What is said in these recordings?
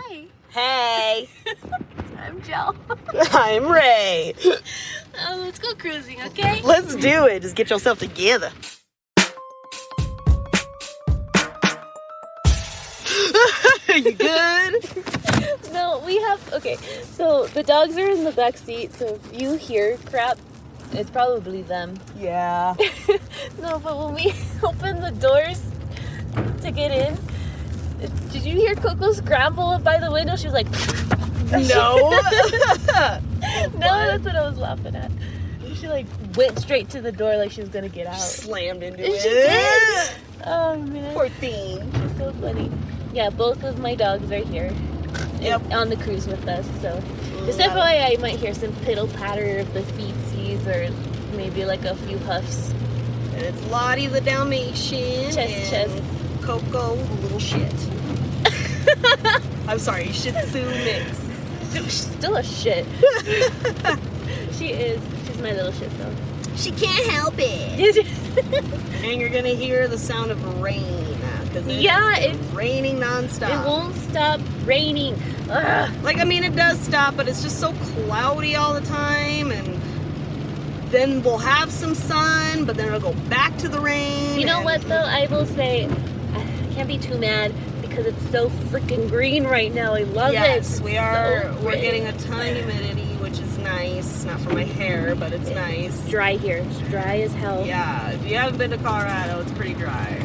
Hi. Hey. I'm Jill. I'm Ray. Let's go cruising, okay? Let's do it. Just get yourself together. Are you good? No, we have... Okay, so the dogs are in the back seat, so if you hear crap, it's probably them. Yeah. No, but when we open the doors to get in, did you hear Coco scramble up by the window? She was like... No. No, that's what I was laughing at. She like went straight to the door like she was gonna get out. Slammed into And it. she did. Oh man. Poor thing. She's so funny. Yeah, both of my dogs are here. Yep. On the cruise with us, so just FYI, I might hear some piddle patter of the feetsies or maybe like a few huffs. And it's Lottie the Dalmatian. Chest. Coco, the little shit. I'm sorry, Shih Tzu mix. She's still a shit. She is. She's my little shit though. She can't help it. And you're gonna hear the sound of rain because it's raining nonstop. It won't stop raining. Ugh. Like, I mean, it does stop, but it's just so cloudy all the time, and then we'll have some sun, but then it'll go back to the rain. You know what though? I will say, I can't be too mad because it's so freaking green right now. I love it. Yes, we are. So we're pretty. getting a ton of humidity, which is nice. Not for my hair, but it's nice. It's dry here. It's dry as hell. Yeah, if you haven't been to Colorado, it's pretty dry.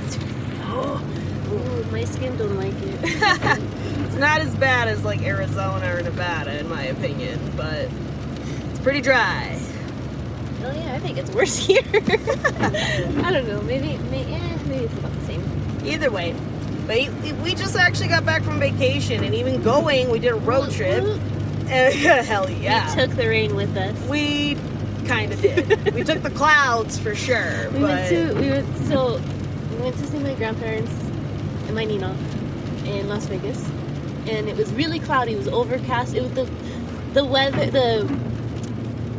Ooh, my skin don't like it. It's not as bad as like Arizona or Nevada, in my opinion, but it's pretty dry. Oh yeah, I think it's worse here. I don't know. Maybe it's about the same. Either way, but we just actually got back from vacation, and even going, we did a road trip. Hell yeah! We took the rain with us. We kind of did. We took the clouds for sure. We went to see my grandparents and my Nina in Las Vegas, and it was really cloudy. It was overcast. It was the weather.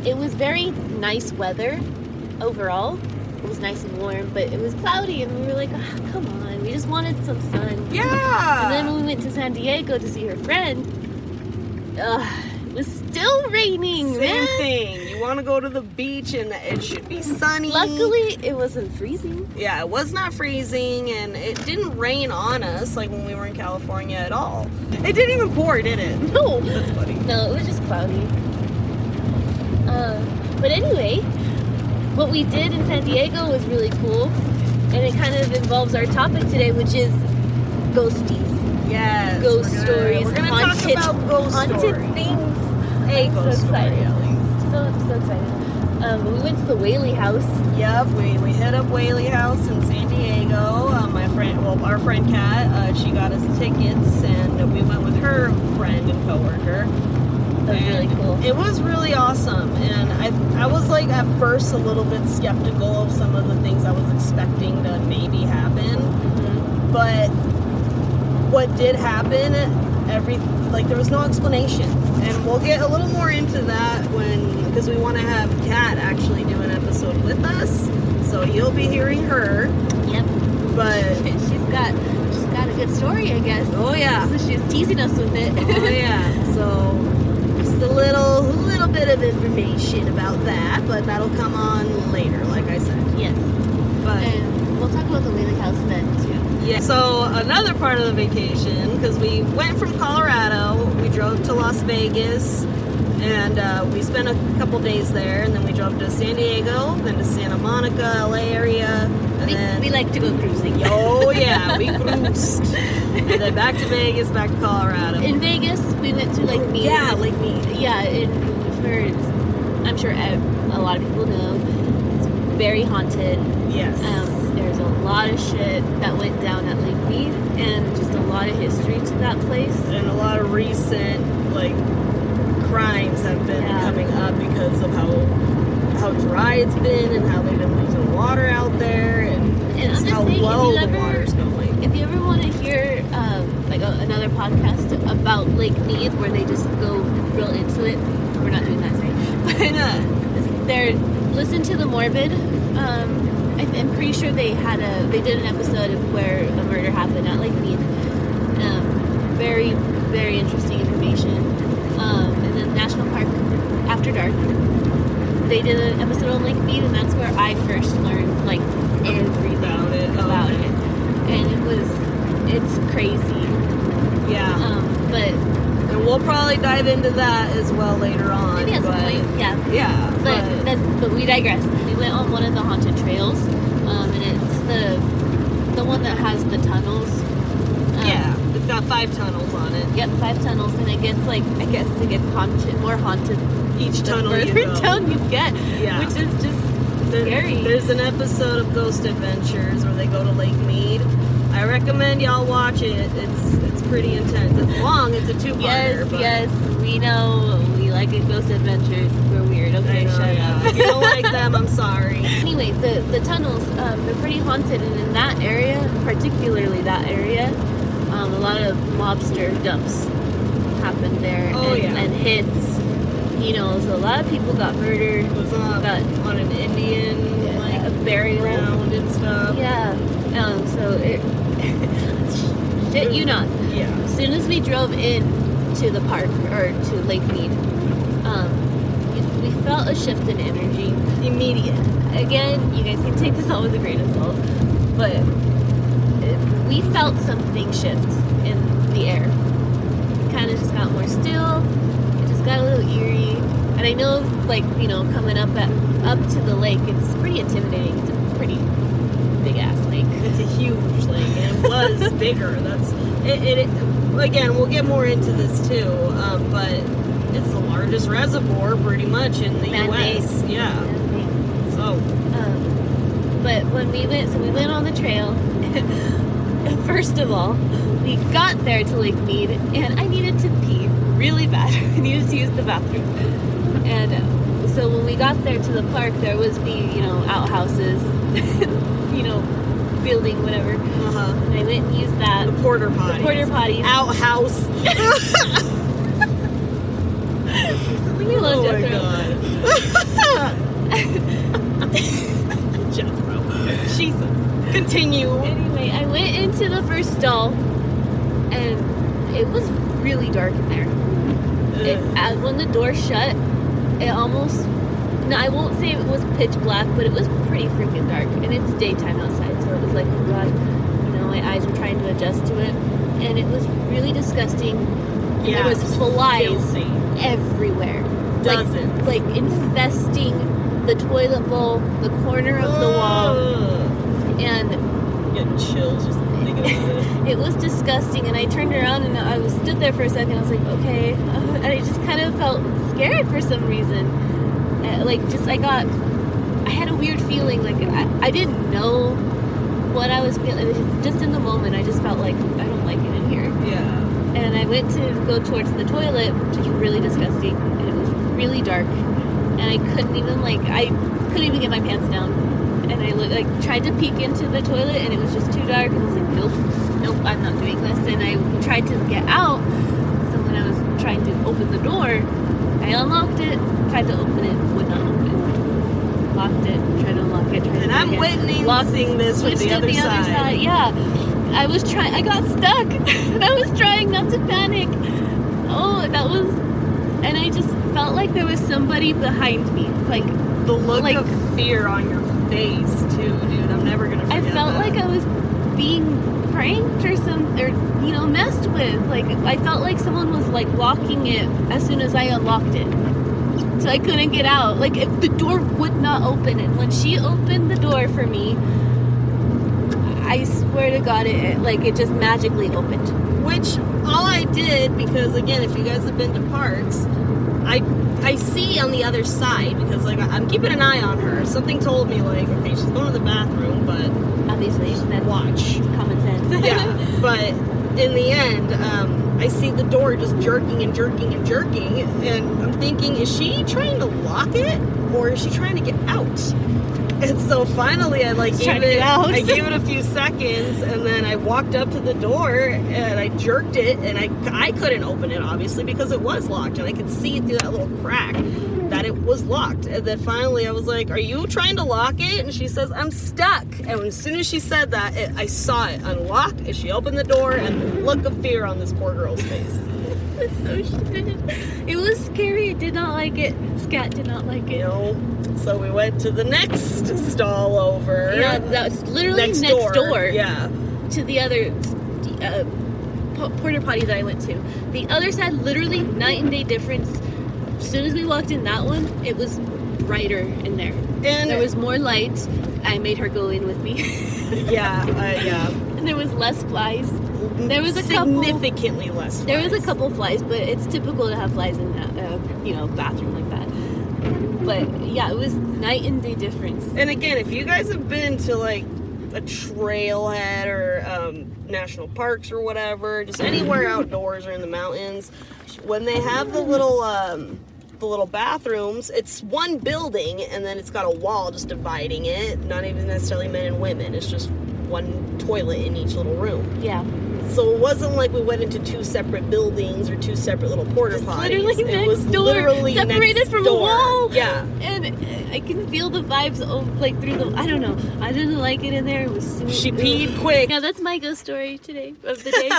It was very nice weather overall. It was nice and warm, but it was cloudy, and we were like, oh, come on, we just wanted some sun. Yeah. And then when we went to San Diego to see her friend, it was still raining. Same thing. You want to go to the beach, and it should be sunny. Luckily, it wasn't freezing. Yeah, it was not freezing, and it didn't rain on us like when we were in California at all. It didn't even pour, did it? No. That's funny. No, it was just cloudy. But anyway, what we did in San Diego was really cool, and it kind of involves our topic today, which is ghosties. Yes. Ghost stories. We're gonna talk about ghost haunted stories. things. A I'm ghost so story, excited. at least. So excited. We went to the Whaley House. Yep, we hit up Whaley House in San Diego. Our friend Kat, she got us tickets, and we went with her friend and coworker. That was really cool. It was really awesome, and I was like at first a little bit skeptical of some of the things I was expecting to maybe happen, but what did happen, there was no explanation, and we'll get a little more into that because we want to have Kat actually do an episode with us, so you'll be hearing her. Yep. But she's got a good story, I guess. Oh yeah. So she's teasing us with it. Oh yeah. So just a little bit of information about that, but that'll come on later, like I said. Yes. But and we'll talk about the Whaley House then too. Yeah. So another part of the vacation, because we went from Colorado, we drove to Las Vegas, and we spent a couple days there, and then we drove to San Diego, then to Santa Monica, LA area, and we like to go cruising. Oh yeah, we cruised. And then back to Vegas, back to Colorado. In Vegas, we went to Lake Mead. Yeah, Lake Mead. Yeah, I'm sure a lot of people know, it's very haunted. Yes. There's a lot of shit that went down at Lake Mead, and just a lot of history to that place. And a lot of recent, crimes have been coming up because of how dry it's been and how they've been losing water out there, and I'm just how saying, low the water's going. If you ever want to hear another podcast about Lake Mead where they just go real into it, we're not doing that today. But listen to The Morbid. I'm pretty sure they did an episode of where a murder happened at Lake Mead. Very very interesting information. And then National Park After Dark. They did an episode on Lake Mead, and that's where I first learned like everything about it. And it's crazy. Yeah. But and we'll probably dive into that as well later on. maybe at some point, yeah. Yeah. But we digress. We went on one of the haunted trails, and it's the one that has the tunnels. Yeah, it's got 5 tunnels on it. Yep, 5 tunnels, and it gets haunted, more haunted Each the tunnel you further go. down you get, Yeah. which is just scary. There's an episode of Ghost Adventures where they go to Lake Mead. I recommend y'all watch it. It's pretty intense. It's long. It's a 2-parter. Yes, we know. We like it. Ghost Adventures. We're weird. Okay, shut up. If you don't like them, I'm sorry. Anyway, the tunnels, they're pretty haunted, and in that area, particularly that area, a lot of mobster dumps happened there. Oh, and, yeah. and hits. So a lot of people got murdered. It was on an Indian A burial ground and stuff. Yeah. So it shit you not. Yeah. As soon as we drove in to the park or to Lake Mead, we felt a shift in energy. Immediate. Again, you guys can take this all with a grain of salt, but we felt something shift in the air. It kind of just got more still. It just got a little eerie. And I know, coming up to the lake, it's pretty intimidating. It's a pretty big ass lake. It's a huge lake, and it was bigger. That's it. Again, we'll get more into this too, but it's the largest reservoir pretty much in the U.S. Yeah. So. But when we went on the trail. First of all, we got there to Lake Mead, and I needed to pee really bad. I needed to use the bathroom, and so when we got there to the park, there was the outhouses, building whatever. And I went and used that. The porter potties. The porter potties. Outhouse. We love Oh my Jethro. god. Jethro. Jesus. Continue. Anyway, I went into the first stall, and it was really dark in there. When the door shut, it almost, no, I won't say it was pitch black, but it was pretty freaking dark, and it's daytime outside, so it was like, oh god, my eyes were trying to adjust to it, and it was really disgusting. Yeah, there was flies filthy. Everywhere. Dozens. Like infesting the toilet bowl, the corner of the wall, and getting chills just thinking about it. it was disgusting. And I turned around and I stood there for a second. I was like, okay, and I just kind of felt scared for some reason. I had a weird feeling. Like I didn't know what I was feeling. It was just in the moment, I just felt like I don't like it in here. Yeah. And I went to go towards the toilet, which was really disgusting, and it was really dark. And I couldn't even get my pants down. And I tried to peek into the toilet, and it was just too dark. And I was like, nope, I'm not doing this. And I tried to get out. So when I was trying to open the door, I unlocked it, tried to open it, would not open. Locked it, tried to unlock it, tried to And I'm witnessing this with the other side. Yeah. I got stuck, and I was trying not to panic. And I just felt like there was somebody behind me. Like, The look of fear on your face, too, dude. I'm never gonna forget I felt that. like I was being pranked or messed with. Like, I felt like someone was, locking it as soon as I unlocked it. So I couldn't get out. Like, if the door would not open. And when she opened the door for me, I swear to God, it just magically opened. Which, all I did, because, again, if you guys have been to parks, I see on the other side, because, I'm keeping an eye on her. Something told me, okay, she's going to the bathroom, but... Obviously, that's watch. common sense. Yeah, but in the end, I see the door just jerking and jerking and jerking, and I'm thinking, is she trying to lock it, or is she trying to get out? And so finally, I like Trying to get out. I gave it a few seconds, and then I walked up to the door and I jerked it, and I couldn't open it obviously because it was locked, and I could see through that little crack that it was locked. And then finally, I was like, "Are you trying to lock it?" And she says, "I'm stuck." And as soon as she said that, I saw it unlock, and she opened the door, and the look of fear on this poor girl's face. It's so shit. It was scary. I did not like it. Scat did not like it. No. So we went to the next stall over. Yeah, that was literally next door. Yeah. To the other porta potty that I went to. The other side, literally night and day difference. As soon as we walked in that one, it was brighter in there. And there was more light. I made her go in with me. Yeah. And there was less flies. There was significantly less flies. There was a couple flies, but it's typical to have flies in a bathroom like that. But yeah, it was night and day difference. And again, if you guys have been to like a trailhead or national parks or whatever, just anywhere outdoors or in the mountains, when they have the little bathrooms, it's one building and then it's got a wall just dividing it. Not even necessarily men and women. It's just one toilet in each little room. Yeah. So it wasn't like we went into two separate buildings or two separate little porta potties. Literally it was door, literally separated next from door. a wall. Yeah. And I can feel the vibes like through the. I don't know. I didn't like it in there. It was super. She peed quick. Yeah, that's my ghost story today of the day.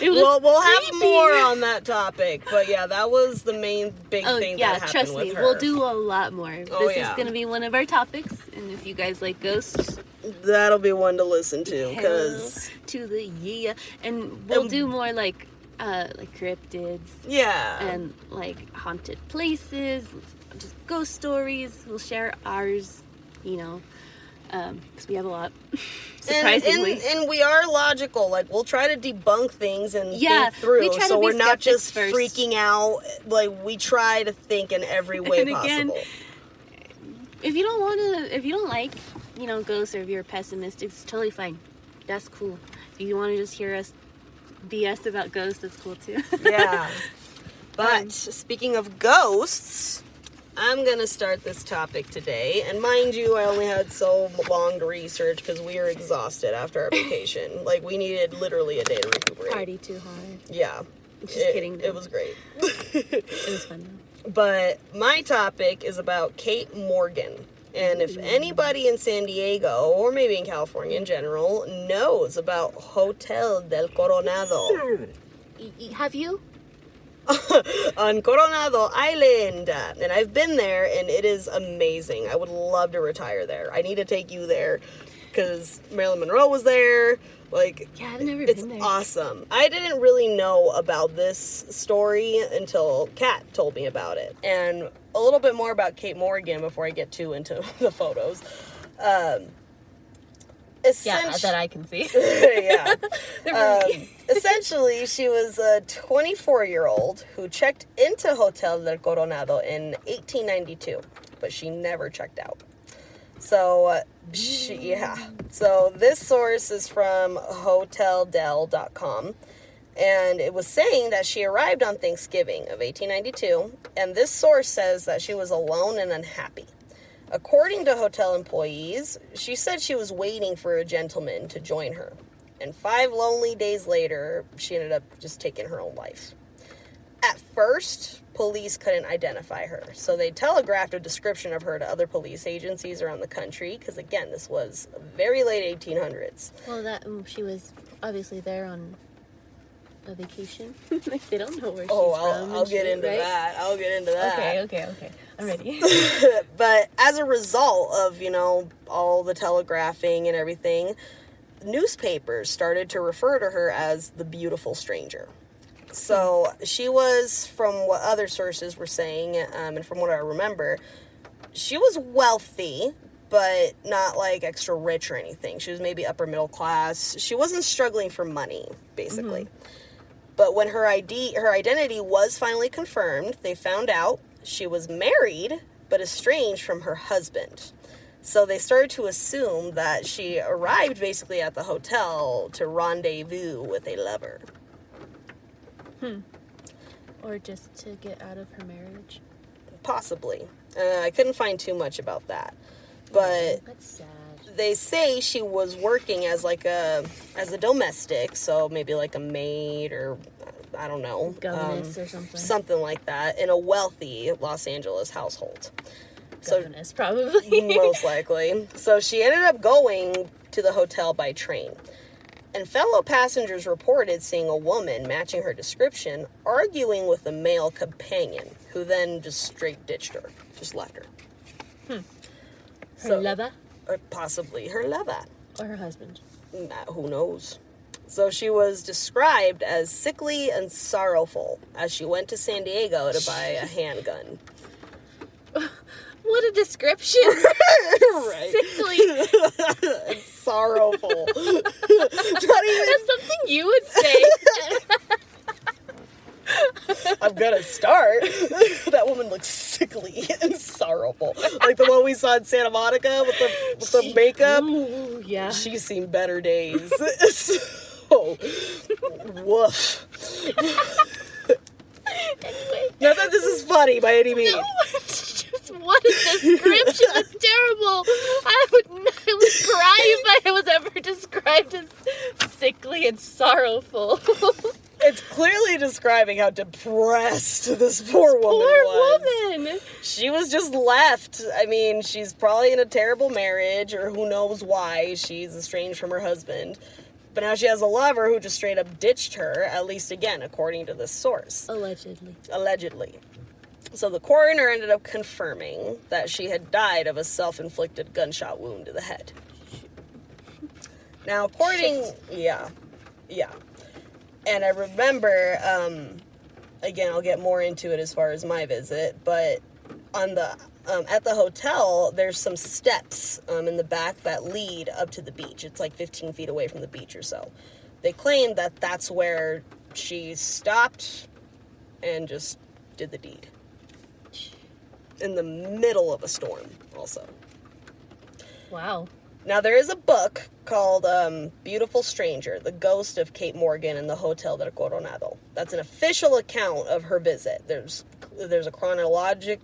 It was we'll have creepy. more on that topic, but yeah, that was the main big thing that happened trust with me, her. we'll do a lot more. This is going to be one of our topics, and if you guys like ghosts, that'll be one to listen to, because to the and we'll do more like cryptids, and like haunted places, just ghost stories. We'll share ours, because we have a lot. Surprisingly, and we are logical. Like, we'll try to debunk things and think through, so we're not just freaking out. Like, we try to think in every way possible. If you don't like, ghosts, or if you're pessimistic, it's totally fine. That's cool. If you want to just hear us BS about ghosts, that's cool too. Yeah. But speaking of ghosts, I'm going to start this topic today. And mind you, I only had so long to research because we were exhausted after our vacation. Like, we needed literally a day to recuperate. Party too hard. Yeah. Just kidding. It was great. It was fun though. But my topic is about Kate Morgan. And if anybody in San Diego, or maybe in California in general, knows about Hotel del Coronado. Have you? On Coronado Island. And I've been there, and it is amazing. I would love to retire there. I need to take you there, because Marilyn Monroe was there. Like, yeah, I've never been there. It's awesome. I didn't really know about this story until Kat told me about it. And a little bit more about Kate Morgan before I get too into the photos. That I can see. Yeah. Essentially, she was a 24-year-old who checked into Hotel del Coronado in 1892, but she never checked out. So, So this source is from hoteldel.com, and it was saying that she arrived on Thanksgiving of 1892, and this source says that she was alone and unhappy. According to hotel employees, she said she was waiting for a gentleman to join her, and 5 lonely days later, she ended up just taking her own life. At first, police couldn't identify her, so they telegraphed a description of her to other police agencies around the country, because again, this was very late 1800s. Well, she was obviously there on a vacation. Like, they don't know where she's from. I'll get into that. I'll get into that. Okay. I'm ready. But as a result of, all the telegraphing and everything, newspapers started to refer to her as the beautiful stranger. So she was, from what other sources were saying, and from what I remember, she was wealthy, but not like extra rich or anything. She was maybe upper middle class. She wasn't struggling for money, basically. Mm-hmm. But when her identity was finally confirmed, they found out she was married, but estranged from her husband. So they started to assume that she arrived basically at the hotel to rendezvous with a lover. Or just to get out of her marriage. Possibly. I couldn't find too much about that. But that's sad. they say she was working as a domestic, so maybe like a maid or I don't know, Governess or something. Something like that, in a wealthy Los Angeles household. Governess, probably. Most likely. So she ended up going to the hotel by train. And fellow passengers reported seeing a woman matching her description arguing with a male companion, who then just straight ditched her, just left her. Her lover? Or possibly her lover. Or her husband. Who knows? So she was described as sickly and sorrowful as she went to San Diego to buy a handgun. What a description. Right. Sickly. And sorrowful. Not even... That's something you would say. I'm gonna start. That woman looks sickly and sorrowful. Like the one we saw in Santa Monica with the makeup. Ooh, yeah. She's seen better days. So, woof. Anyway. Not that this is funny by any means. No, just what a description. That's terrible. I would cry if I was ever described as sickly and sorrowful. It's clearly describing how depressed this poor woman was. Poor woman. She was just left. I mean, she's probably in a terrible marriage, or who knows why. She's estranged from her husband. But now she has a lover who just straight up ditched her, at least again, according to this source. Allegedly. So the coroner ended up confirming that she had died of a self-inflicted gunshot wound to the head. Now, according... Yeah. And I remember, again, I'll get more into it as far as my visit, but on the at the hotel, there's some steps in the back that lead up to the beach. It's like 15 feet away from the beach or so. They claim that that's where she stopped and just did the deed. In the middle of a storm, also. Wow. Now, there is a book called Beautiful Stranger, The Ghost of Kate Morgan in the Hotel del Coronado. That's an official account of her visit. There's a chronology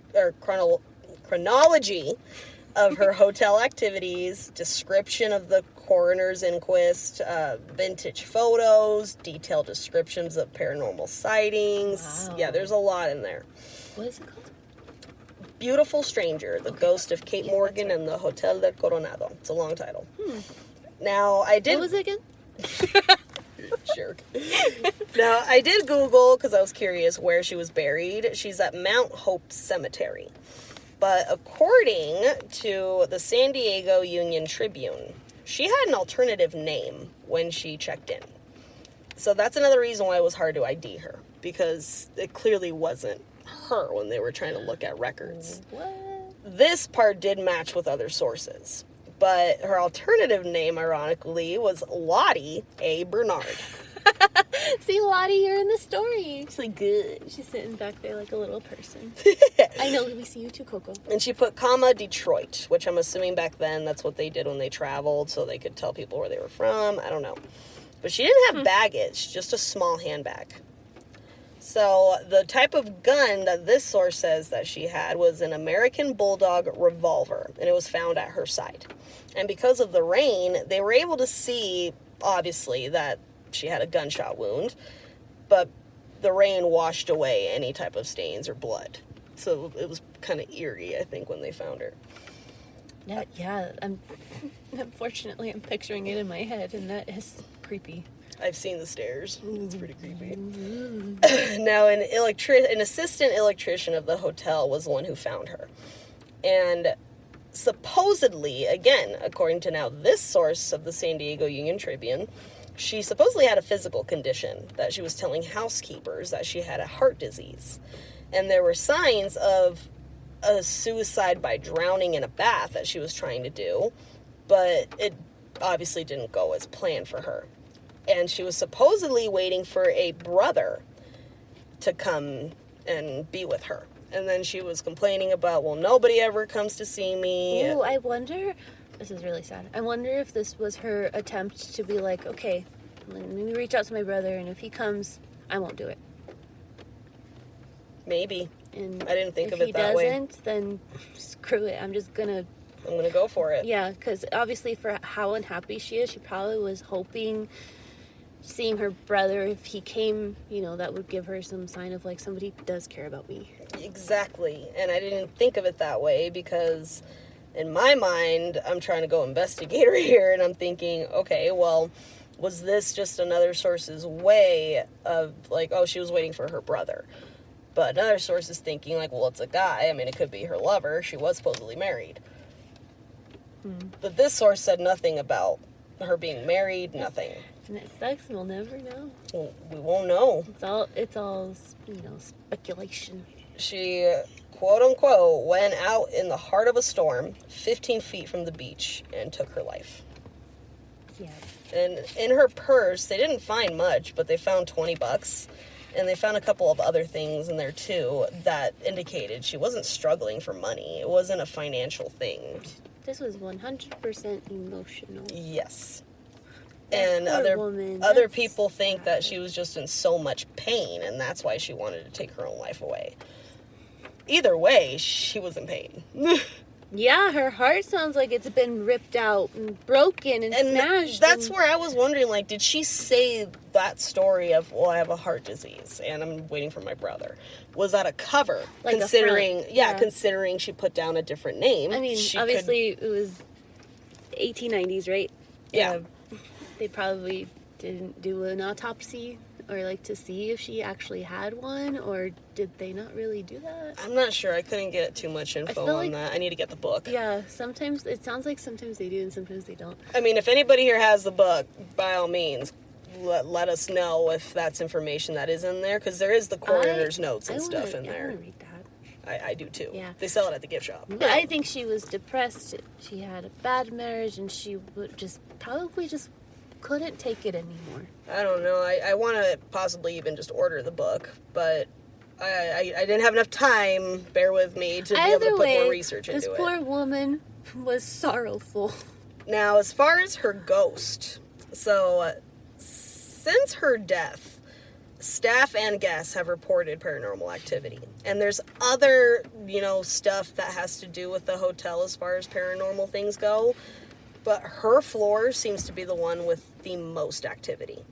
of her hotel activities, description of the coroner's inquest, vintage photos, detailed descriptions of paranormal sightings. Wow. Yeah, there's a lot in there. What is it called? Beautiful Stranger, The Ghost of Kate Morgan and the Hotel del Coronado. It's a long title. Now, I did... What was it again? Jerk. Now, I did Google, because I was curious where she was buried. She's at Mount Hope Cemetery. But according to the San Diego Union-Tribune, she had an alternative name when she checked in. So that's another reason why it was hard to ID her, because it clearly wasn't her when they were trying to look at records. What? This part did match with other sources, but her alternative name, ironically, was Lottie A. Bernard. See Lottie here in the story. She's like, good. She's sitting back there like a little person. I know, we see you too, Coco. And she put Detroit, which I'm assuming back then that's what they did when they traveled, so they could tell people where they were from. I don't know. But she didn't have baggage, just a small handbag. So the type of gun that this source says that she had was an American Bulldog revolver, and it was found at her side. And because of the rain, they were able to see, obviously, that she had a gunshot wound, but the rain washed away any type of stains or blood. So it was kind of eerie, I think, when they found her. Yeah, unfortunately, I'm picturing it in my head, and that is creepy. I've seen the stairs. It's pretty creepy. Now, an assistant electrician of the hotel was the one who found her. And supposedly, again, according to now this source of the San Diego Union-Tribune, she supposedly had a physical condition that she was telling housekeepers that she had a heart disease. And there were signs of a suicide by drowning in a bath that she was trying to do, but it obviously didn't go as planned for her. And she was supposedly waiting for a brother to come and be with her. And then she was complaining about, well, nobody ever comes to see me. Ooh, I wonder, this is really sad. I wonder if this was her attempt to be like, okay, let me reach out to my brother, and if he comes, I won't do it. Maybe. And I didn't think of it that way. If he doesn't, then screw it. I'm just gonna I'm going to go for it. Yeah, because obviously for how unhappy she is, she probably was hoping seeing her brother, if he came, you know, that would give her some sign of like somebody does care about me. Exactly. And I didn't think of it that way because in my mind, I'm trying to go investigator here, and I'm thinking, okay, well, was this just another source's way of like, oh, she was waiting for her brother? But another source is thinking like, well, it's a guy. I mean, it could be her lover. She was supposedly married. But this source said nothing about her being married, nothing. And it sucks, we'll never know. Well, we won't know. It's all, you know, speculation. She, quote unquote, went out in the heart of a storm, 15 feet from the beach, and took her life. Yeah. And in her purse, they didn't find much, but they found $20. And they found a couple of other things in there, too, that indicated she wasn't struggling for money. It wasn't a financial thing. This was 100% emotional. Yes. That And poor other people think that she was just in so much pain, and that's why she wanted to take her own life away. Either way, she was in pain. Yeah, her heart sounds like it's been ripped out and broken and smashed. That's where I was wondering, like, did she say that story of, well, I have a heart disease and I'm waiting for my brother? Was that a cover? Like considering, a front, yeah, considering she put down a different name. I mean, obviously it was 1890s, right? Yeah. They probably didn't do an autopsy or like to see if she actually had one, or did they not really do that? I'm not sure. I couldn't get too much info on like, that. I need to get the book. Yeah, sometimes it sounds like sometimes they do and sometimes they don't. I mean, if anybody here has the book, by all means, let us know if that's information that is in there, because there is the coroner's notes and stuff in there. I want to read that. I do too. Yeah. They sell it at the gift shop. But I think she was depressed. She had a bad marriage, and she would probably just couldn't take it anymore. I don't know. I want to possibly even just order the book, but I didn't have enough time, bear with me, to be able to put more research into it. This poor woman was sorrowful. Now, as far as her ghost, so since her death, staff and guests have reported paranormal activity. And there's other, stuff that has to do with the hotel as far as paranormal things go. But her floor seems to be the one with the most activity.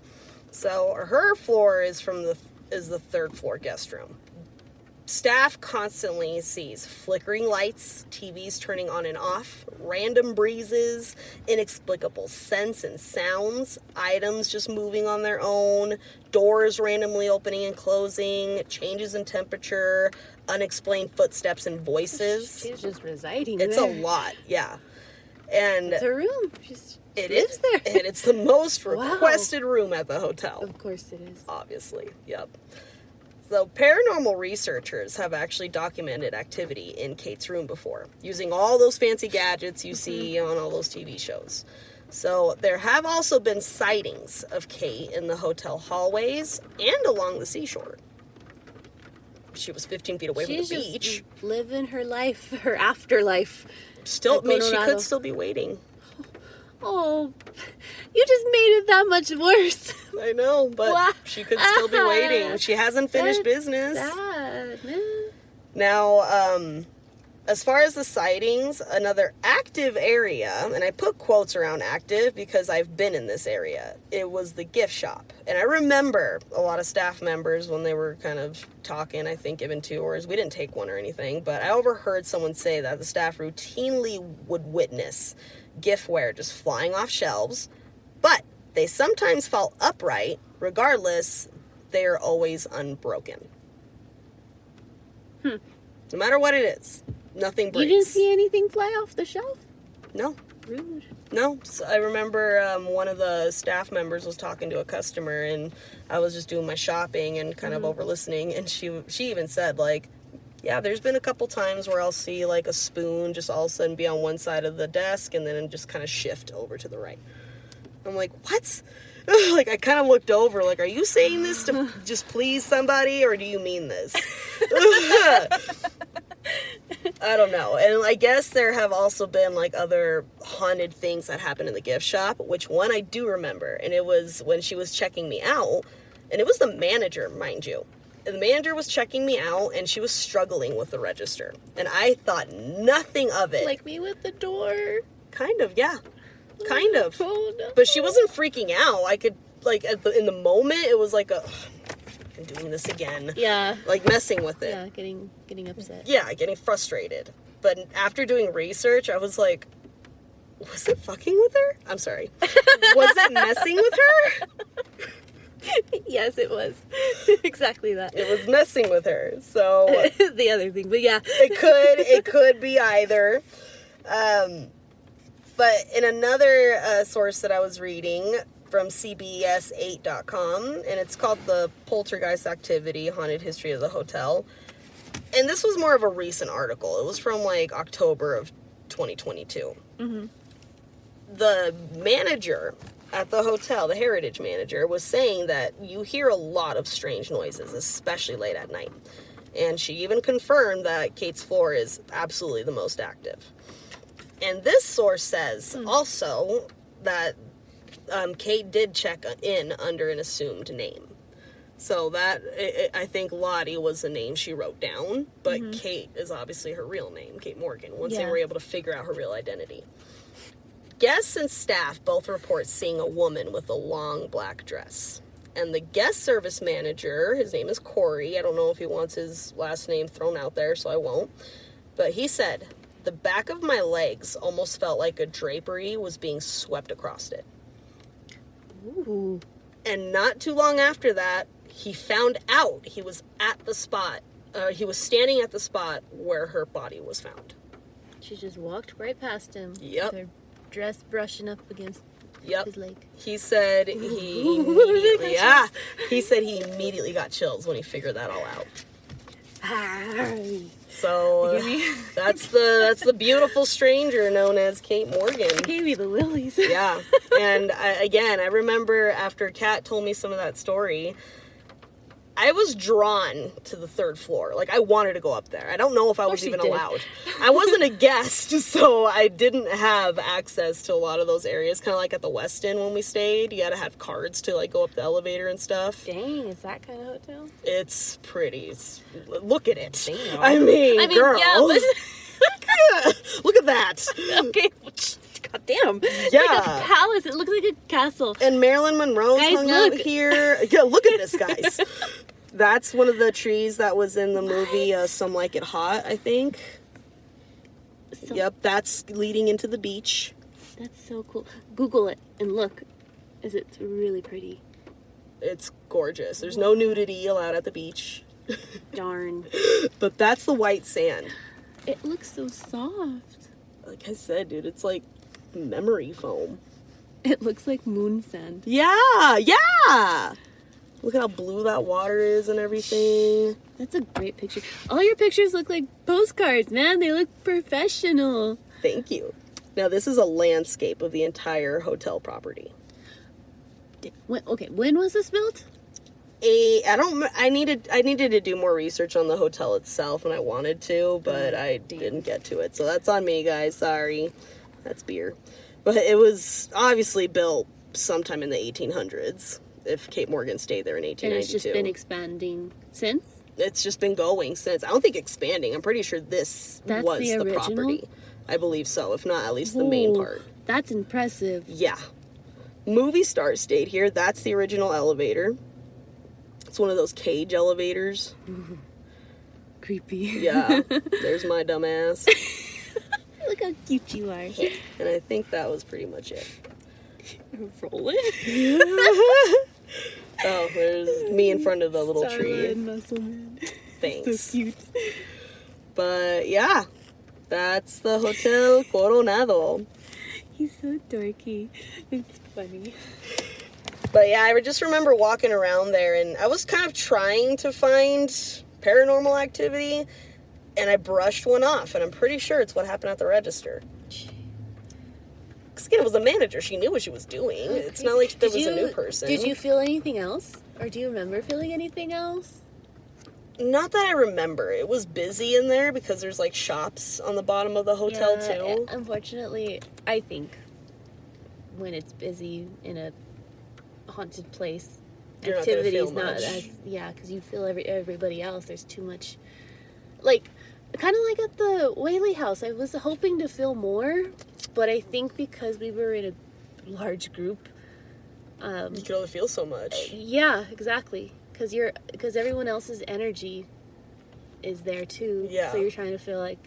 So her floor is the third floor guest room. Staff constantly sees flickering lights, TVs turning on and off, random breezes, inexplicable scents and sounds, items just moving on their own, doors randomly opening and closing, changes in temperature, unexplained footsteps and voices. She's just residing It's there. a lot, yeah. And it's a room. It is there. And it's the most requested room at the hotel. Of course it is. Obviously, yep. So paranormal researchers have actually documented activity in Kate's room before, using all those fancy gadgets you see on all those TV shows. So there have also been sightings of Kate in the hotel hallways and along the seashore. She was 15 feet away from the beach. She's just living her life, her afterlife. Still, I mean, she could still be waiting. Oh, you just made it that much worse. I know, but she could still be waiting. She hasn't finished business. Sad, man. Now, as far as the sightings, another active area, and I put quotes around active because I've been in this area, it was the gift shop. And I remember a lot of staff members when they were kind of talking, I think giving tours, we didn't take one or anything, but I overheard someone say that the staff routinely would witness giftware just flying off shelves, but they sometimes fall upright. Regardless, they are always unbroken. No matter what it is, nothing breaks. You didn't see anything fly off the shelf? No. Rude. No. So I remember one of the staff members was talking to a customer, and I was just doing my shopping and kind of over listening, and she even said, like, yeah, there's been a couple times where I'll see, like, a spoon just all of a sudden be on one side of the desk and then just kind of shift over to the right. I'm like, what? Like, I kind of looked over, like, are you saying this to just please somebody, or do you mean this? I don't know. And I guess there have also been, like, other haunted things that happened in the gift shop, which one I do remember, and it was when she was checking me out, and it was the manager, mind you. the manager was checking me out, and she was struggling with the register. And I thought nothing of it. Like me with the door. Kind of, yeah. Kind of. Oh, no. But she wasn't freaking out. I could, like, in the moment, it was like I'm doing this again. Yeah. Like, messing with it. Yeah, getting upset. Yeah, getting frustrated. But after doing research, I was like, was it fucking with her? I'm sorry. Was it messing with her? Yes, it was. Exactly that. It was messing with her. So the other thing, but yeah. it could be either. But in another source that I was reading from CBS8.com, and it's called The Poltergeist Activity, Haunted History of the Hotel. And this was more of a recent article. It was from like October of 2022. Mm-hmm. The manager at the hotel, the heritage manager, was saying that you hear a lot of strange noises, especially late at night. And she even confirmed that Kate's floor is absolutely the most active. And this source says also that Kate did check in under an assumed name. So that, I think Lottie was the name she wrote down, but Kate is obviously her real name, Kate Morgan, once they were able to figure out her real identity. Guests and staff both report seeing a woman with a long black dress. And the guest service manager, his name is Corey, I don't know if he wants his last name thrown out there, so I won't, but he said, the back of my legs almost felt like a drapery was being swept across it. Ooh. And not too long after that, he found out he was at the spot, he was standing at the spot where her body was found. She just walked right past him. Yep. With her dress brushing up against his leg. He said he immediately, he said he immediately got chills when he figured that all out. So that's the beautiful stranger known as Kate Morgan. Gave me the willies. Yeah. And I remember after Kat told me some of that story, I was drawn to the third floor. Like, I wanted to go up there. I don't know if I was even allowed. I wasn't a guest, so I didn't have access to a lot of those areas. Kind of like at the Westin when we stayed. You gotta have cards to, like, go up the elevator and stuff. Dang, is that kind of hotel? It's pretty. Look at it. Damn. I mean, girl. Yeah, but... Look at that. Okay. God damn. Yeah. Like a palace. It looks like a castle. And Marilyn Monroe's hung out here. Yeah, look at this, guys. That's one of the trees that was in the movie Some Like It Hot, I think. Yep, that's leading into the beach. That's so cool. Google it and look. It's really pretty. It's gorgeous. There's no nudity allowed at the beach. Darn. But that's the white sand. It looks so soft. Like I said, dude, it's like memory foam. It looks like moon sand. Yeah, yeah! Look at how blue that water is and everything. That's a great picture. All your pictures look like postcards, man. They look professional. Thank you. Now, this is a landscape of the entire hotel property. When was this built? I needed to do more research on the hotel itself, and I wanted to, but I didn't get to it. So that's on me, guys. Sorry. That's beer. But it was obviously built sometime in the 1800s, if Kate Morgan stayed there in 1892. And it's just been expanding since? It's just been going since. I don't think expanding. I'm pretty sure this was the property. I believe so, if not at least the main part. That's impressive. Yeah. Movie stars stayed here. That's the original elevator. It's one of those cage elevators. Creepy. Yeah. There's my dumb ass. Look how cute you are. And I think that was pretty much it. Roll it. Oh, there's me in front of the little tree. Muscle man. Thanks. So cute. But yeah, that's the Hotel Coronado. He's so dorky. It's funny. But yeah, I just remember walking around there, and I was kind of trying to find paranormal activity, and I brushed one off, and I'm pretty sure it's what happened at the register. Because again, it was the manager. She knew what she was doing. Okay. It's not like there was a new person. Did you feel anything else? Or do you remember feeling anything else? Not that I remember. It was busy in there because there's like shops on the bottom of the hotel too. Unfortunately, I think when it's busy in a haunted place, You're not gonna feel activities, not much. as because you feel everybody else. There's too much, like kind of like at the Whaley house. I was hoping to feel more, but I think because we were in a large group, You can only feel so much. yeah, exactly. Because everyone else's energy is there too. Yeah. So you're trying to feel like,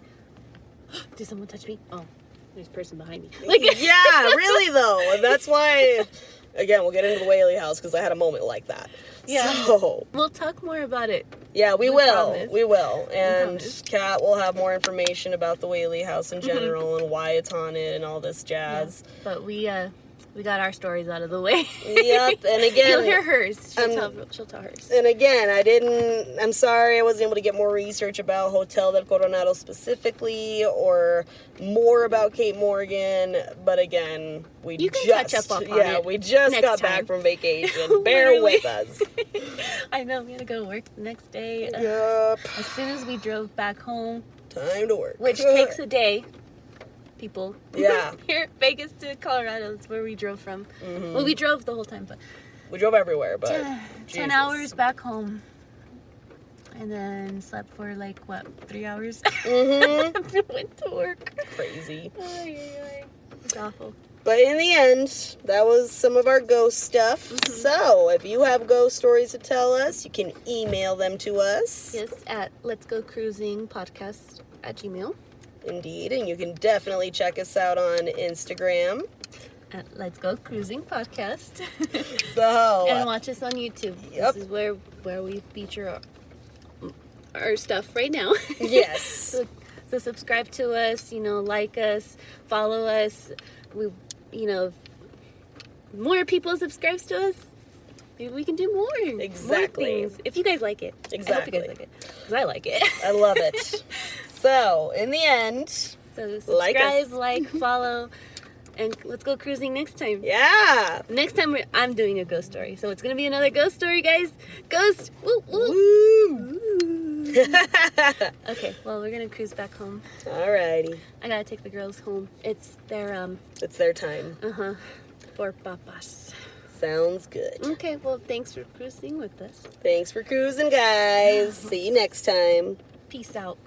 did someone touch me? Oh, there's a person behind me. Like, Yeah, really though. And that's why, again, we'll get into the Whaley house because I had a moment like that. Yeah. So, we'll talk more about it. yeah, we We will. promise. We will. And promise. Kat will have more information about the Whaley house in general and why it's haunted and all this jazz. But we got our stories out of the way. Yep. And again, You'll hear hers. She'll tell hers. And again, I'm sorry I wasn't able to get more research about Hotel del Coronado specifically or more about Cape Morgan, but again, You can catch up on it we just next got time. back from vacation. Bear Literally. with us. I know, we gotta go to work the next day. Yup. As soon as we drove back home, Time to work. which takes a day, people. Yeah. Here, Vegas to Colorado is where we drove from. Mhm. Well, we drove the whole time, but We drove everywhere, but 10 Jesus. hours back home. And then slept for 3 hours. Mhm. Went to work. Crazy. Ay, ay, ay. It's awful. But in the end, that was some of our ghost stuff. So, if you have ghost stories to tell us, you can email them to us. Yes, at Let's Go Cruising Podcast at Gmail. Indeed, and you can definitely check us out on Instagram. At Let's Go Cruising Podcast. So, And watch us on YouTube. Yep. This is where we feature our stuff right now. yes. So subscribe to us, like us, follow us. We, more people subscribe to us, maybe we can do more. Exactly. More things. If you guys like it. Exactly. I hope you guys like it. Because I like it. I love it. So, in the end, So Like us. subscribe, follow, and let's go cruising next time. yeah. Next time I'm doing a ghost story. So it's going to be another ghost story, guys. Ghost. Woo, woo. Woo. Okay, well, we're going to cruise back home. Alrighty. I got to take the girls home. It's their, It's their time. for papas. Sounds good. Okay, well, thanks for cruising with us. Thanks for cruising, guys. See you next time. Peace out.